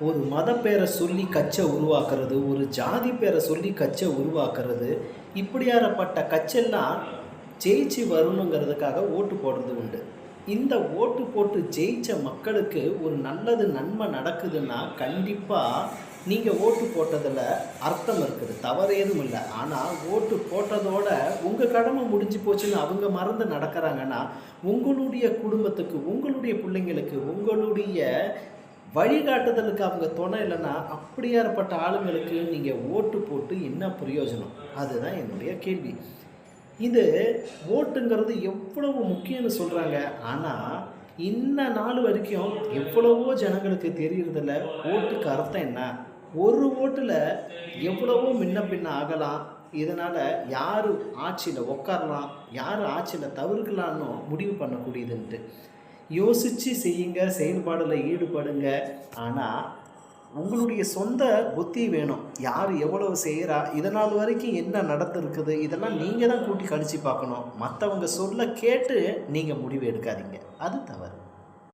ஒரு மத பேரை சொல்லி கட்சை உருவாக்குறது, ஒரு ஜாதி பேரை சொல்லி கட்சை உருவாக்குறது, இப்படியாப்பட்ட கட்செல்லாம் ஜெயிச்சு வரணுங்கிறதுக்காக ஓட்டு போடுறது உண்டு. இந்த ஓட்டு போட்டு ஜெயிச்ச மக்களுக்கு ஒரு நல்லது நன்மை நடக்குதுன்னா, கண்டிப்பா நீங்க ஓட்டு போட்டதுல அர்த்தம் இருக்குது. தவறு ஏதும் இல்ல. ஆனா, ஓட்டு போட்டதோட உங்க கடமை முடிஞ்சு போச்சுன்னு அவங்க மறந்து நடக்கிறாங்கன்னா, உங்களுடைய குடும்பத்துக்கு, உங்களுடைய பிள்ளைங்களுக்கு, உங்களுடைய வழிகாட்டுதலுக்கு அவங்க துணை இல்லைன்னா, அப்படியாப்பட்ட ஆளுங்களுக்கு நீங்க ஓட்டு போட்டு என்ன பிரயோஜனம்? அதுதான் என்னுடைய கேள்வி. இது ஓட்டுங்கிறது எவ்வளவு முக்கியம்னு சொல்றாங்க. ஆனா, இன்ன நாள் வரைக்கும் எவ்வளவோ ஜனங்களுக்கு தெரியறதில்ல, ஓட்டுக்கு அர்த்தம் என்ன? ஒரு ஓட்டுல எவ்வளவோ முன்ன பின்ன ஆகலாம். இதனால யாரு ஆட்சியில உட்காரலாம், யாரு ஆட்சியில தவிர்க்கலான்னு முடிவு பண்ணக்கூடியதுன்ட்டு. யோசிச்சு செய்யுங்க, செயல்பாடுல ஈடுபடுங்க. ஆனா, உங்களுடைய சொந்த புத்தி வேணும். யார் எவ்வளவு செய்றா, இதநாள் வரைக்கும் என்ன நடந்திருக்குது, இதெல்லாம் நீங்க தான் கூட்டி கழிச்சு பார்க்கணும். மத்தவங்க சொல்ல கேட்டு நீங்க முடிவு எடுக்காதீங்க. அது தவறு.